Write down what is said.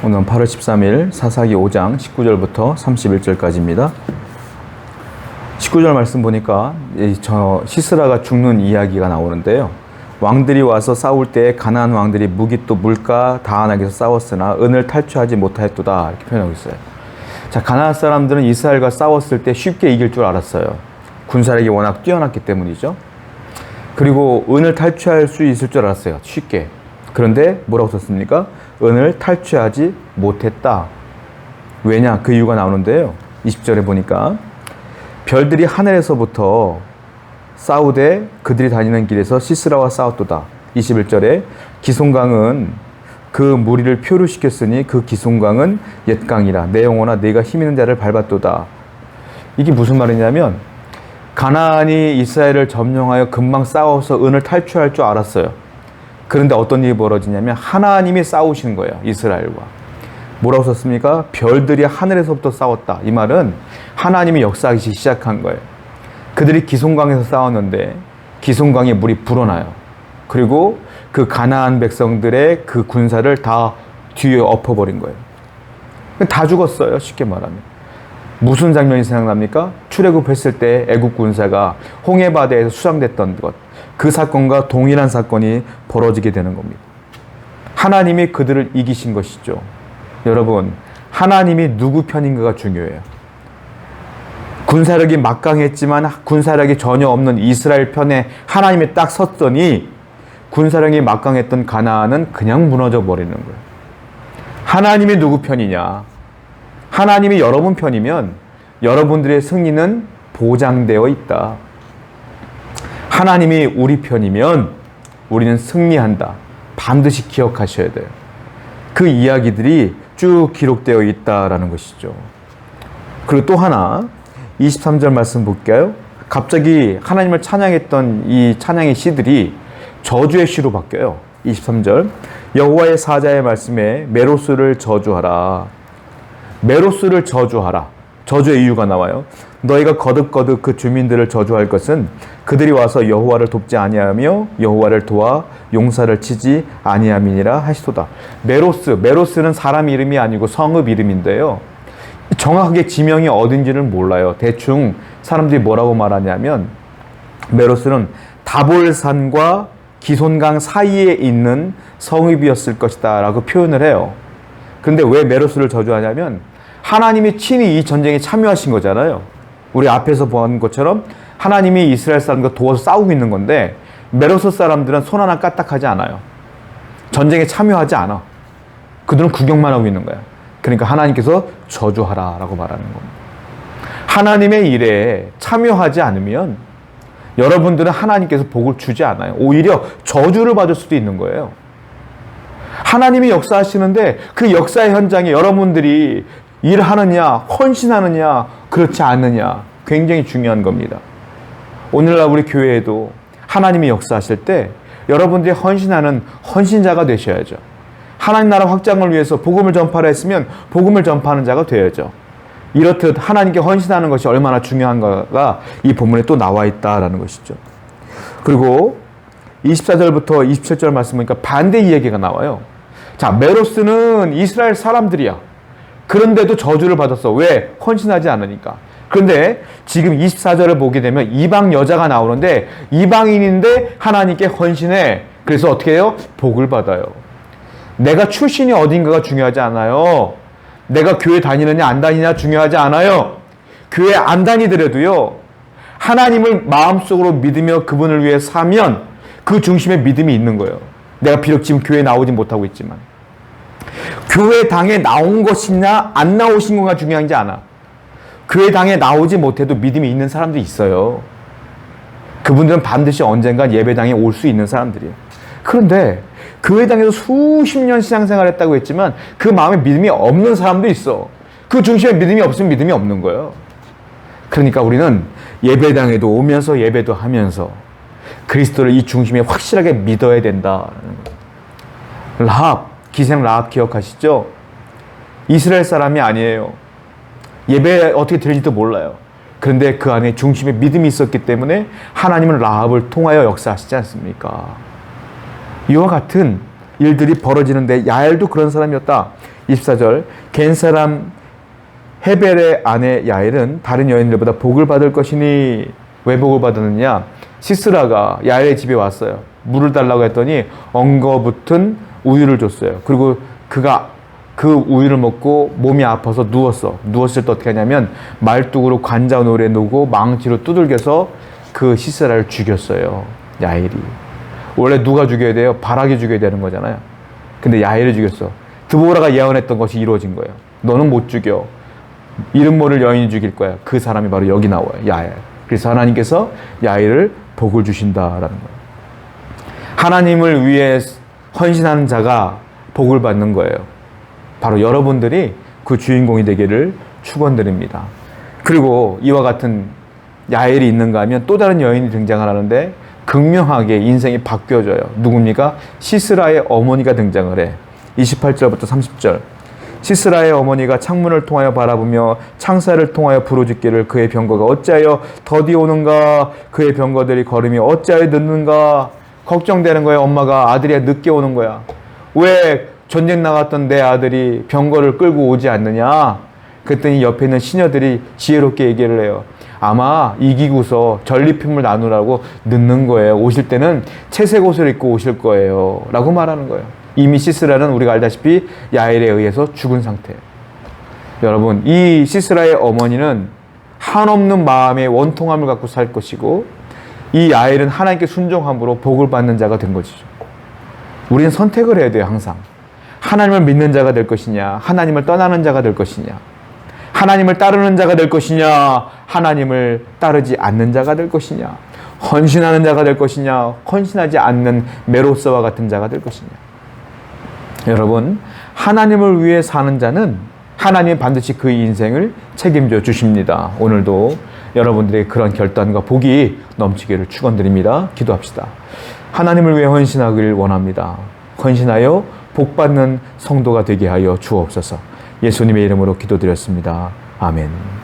오늘은 8월 13일 사사기 5장 19절부터 31절까지입니다. 19절 말씀 보니까 시스라가 죽는 이야기가 나오는데요. 왕들이 와서 싸울 때 가나안 왕들이 무기또 물가 다한악에서 싸웠으나 은을 탈취하지 못하였도다, 이렇게 표현하고 있어요. 자, 가나안 사람들은 이스라엘과 싸웠을 때 쉽게 이길 줄 알았어요. 군사력이 워낙 뛰어났기 때문이죠. 그리고 은을 탈취할 수 있을 줄 알았어요. 쉽게. 그런데 뭐라고 썼습니까? 은을 탈취하지 못했다. 왜냐? 그 이유가 나오는데요. 20절에 보니까 별들이 하늘에서부터 싸우되 그들이 다니는 길에서 시스라와 싸웠도다. 21절에 기송강은 그 무리를 표류시켰으니 그 기송강은 옛강이라 내 영혼아 네가 힘 있는 자를 밟았도다. 이게 무슨 말이냐면 가나안이 이스라엘을 점령하여 금방 싸워서 은을 탈취할 줄 알았어요. 그런데 어떤 일이 벌어지냐면 하나님이 싸우시는 거예요. 이스라엘과. 뭐라고 썼습니까? 별들이 하늘에서부터 싸웠다. 이 말은 하나님이 역사하기 시작한 거예요. 그들이 기송강에서 싸웠는데 기송강에 물이 불어나요. 그리고 그 가나안 백성들의 그 군사를 다 뒤에 엎어버린 거예요. 다 죽었어요. 쉽게 말하면. 무슨 장면이 생각납니까? 출애굽했을 때 애국 군사가 홍해바다에서 수상됐던 것. 그 사건과 동일한 사건이 벌어지게 되는 겁니다. 하나님이 그들을 이기신 것이죠. 여러분, 하나님이 누구 편인가가 중요해요. 군사력이 막강했지만 군사력이 전혀 없는 이스라엘 편에 하나님이 딱 섰더니 군사력이 막강했던 가나안은 그냥 무너져 버리는 거예요. 하나님이 누구 편이냐? 하나님이 여러분 편이면 여러분들의 승리는 보장되어 있다. 하나님이 우리 편이면 우리는 승리한다. 반드시 기억하셔야 돼요. 그 이야기들이 쭉 기록되어 있다라는 것이죠. 그리고 또 하나 23절 말씀 볼까요? 갑자기 하나님을 찬양했던 이 찬양의 시들이 저주의 시로 바뀌어요. 23절 여호와의 사자의 말씀에 메로스를 저주하라. 메로스를 저주하라. 저주의 이유가 나와요. 너희가 거듭거듭 그 주민들을 저주할 것은 그들이 와서 여호와를 돕지 아니하며 여호와를 도와 용사를 치지 아니함이니라 하시도다. 메로스는 사람 이름이 아니고 성읍 이름인데요. 정확하게 지명이 어딘지는 몰라요. 대충 사람들이 뭐라고 말하냐면 메로스는 다볼산과 기손강 사이에 있는 성읍이었을 것이다 라고 표현을 해요. 그런데 왜 메로스를 저주하냐면 하나님이 친히 이 전쟁에 참여하신 거잖아요. 우리 앞에서 본 것처럼 하나님이 이스라엘 사람과 도와서 싸우고 있는 건데 메로스 사람들은 손 하나 까딱하지 않아요. 전쟁에 참여하지 않아. 그들은 구경만 하고 있는 거야. 그러니까 하나님께서 저주하라 라고 말하는 겁니다. 하나님의 일에 참여하지 않으면 여러분들은 하나님께서 복을 주지 않아요. 오히려 저주를 받을 수도 있는 거예요. 하나님이 역사하시는데 그 역사의 현장에 여러분들이 일하느냐, 헌신하느냐, 그렇지 않느냐 굉장히 중요한 겁니다. 오늘날 우리 교회에도 하나님이 역사하실 때 여러분들이 헌신하는 헌신자가 되셔야죠. 하나님 나라 확장을 위해서 복음을 전파를 했으면 복음을 전파하는 자가 되어야죠. 이렇듯 하나님께 헌신하는 것이 얼마나 중요한가가 이 본문에 또 나와 있다라는 것이죠. 그리고 24절부터 27절 말씀 보니까 반대 이야기가 나와요. 자, 메로스는 이스라엘 사람들이야. 그런데도 저주를 받았어. 왜? 헌신하지 않으니까. 그런데 지금 24절을 보게 되면 이방 여자가 나오는데 이방인인데 하나님께 헌신해. 그래서 어떻게 해요? 복을 받아요. 내가 출신이 어딘가가 중요하지 않아요. 내가 교회 다니느냐 안 다니냐 중요하지 않아요. 교회 안 다니더라도요. 하나님을 마음속으로 믿으며 그분을 위해 사면 그 중심에 믿음이 있는 거예요. 내가 비록 지금 교회에 나오지 못하고 있지만. 교회 당에 나온 것이냐 안 나오신 거가 중요한지 않아. 교회 당에 나오지 못해도 믿음이 있는 사람들이 있어요. 그분들은 반드시 언젠가 예배당에 올 수 있는 사람들이에요. 그런데 교회당에서 수십 년 신앙생활 했다고 했지만 그 마음에 믿음이 없는 사람도 있어. 그 중심에 믿음이 없으면 믿음이 없는 거예요. 그러니까 우리는 예배당에도 오면서 예배도 하면서 그리스도를 이 중심에 확실하게 믿어야 된다는 거예요. 라합, 기생 라합 기억하시죠? 이스라엘 사람이 아니에요. 예배 어떻게 드릴지도 몰라요. 그런데 그 안에 중심에 믿음이 있었기 때문에 하나님은 라합을 통하여 역사하시지 않습니까? 이와 같은 일들이 벌어지는데 야엘도 그런 사람이었다. 24절 겐 사람 헤벨의 아내 야엘은 다른 여인들보다 복을 받을 것이니 왜 복을 받았느냐? 시스라가 야엘의 집에 왔어요. 물을 달라고 했더니 엉거붙은 우유를 줬어요. 그리고 그가 그 우유를 먹고 몸이 아파서 누웠어. 누웠을 때 어떻게 하냐면 말뚝으로 관자놀이에 놓고 망치로 두들겨서 그 시스라를 죽였어요. 야엘이. 원래 누가 죽여야 돼요? 바락이 죽여야 되는 거잖아요. 근데 야엘이 죽였어. 드보라가 예언했던 것이 이루어진 거예요. 너는 못 죽여. 이름 모를 여인이 죽일 거야. 그 사람이 바로 여기 나와요. 야엘. 그래서 하나님께서 야엘을 복을 주신다라는 거예요. 하나님을 위해 헌신하는 자가 복을 받는 거예요. 바로 여러분들이 그 주인공이 되기를 축원드립니다. 그리고 이와 같은 야엘이 있는가 하면 또 다른 여인이 등장을 하는데 극명하게 인생이 바뀌어져요. 누굽니까? 시스라의 어머니가 등장을 해. 28절부터 30절. 시스라의 어머니가 창문을 통하여 바라보며 창살을 통하여 부르짖기를 그의 병거가 어찌하여 더디 오는가, 그의 병거들이 걸음이 어찌하여 늦는가. 걱정되는 거예요. 엄마가 아들이 늦게 오는 거야. 왜 전쟁 나갔던 내 아들이 병거를 끌고 오지 않느냐. 그랬더니 옆에 있는 시녀들이 지혜롭게 얘기를 해요. 아마 이기고서 전리품을 나누라고 늦는 거예요. 오실 때는 채색 옷을 입고 오실 거예요 라고 말하는 거예요. 이미 시스라는 우리가 알다시피 야엘에 의해서 죽은 상태예요. 여러분, 이 시스라의 어머니는 한없는 마음의 원통함을 갖고 살 것이고 이 야엘은 하나님께 순종함으로 복을 받는 자가 된 것이죠. 우리는 선택을 해야 돼요. 항상 하나님을 믿는 자가 될 것이냐, 하나님을 떠나는 자가 될 것이냐, 하나님을 따르는 자가 될 것이냐, 하나님을 따르지 않는 자가 될 것이냐, 헌신하는 자가 될 것이냐, 헌신하지 않는 메로스와 같은 자가 될 것이냐. 여러분, 하나님을 위해 사는 자는 하나님이 반드시 그 인생을 책임져 주십니다. 오늘도 여러분들의 그런 결단과 복이 넘치기를 축원드립니다. 기도합시다. 하나님을 위해 헌신하기를 원합니다. 헌신하여 복받는 성도가 되게 하여 주옵소서. 예수님의 이름으로 기도드렸습니다. 아멘.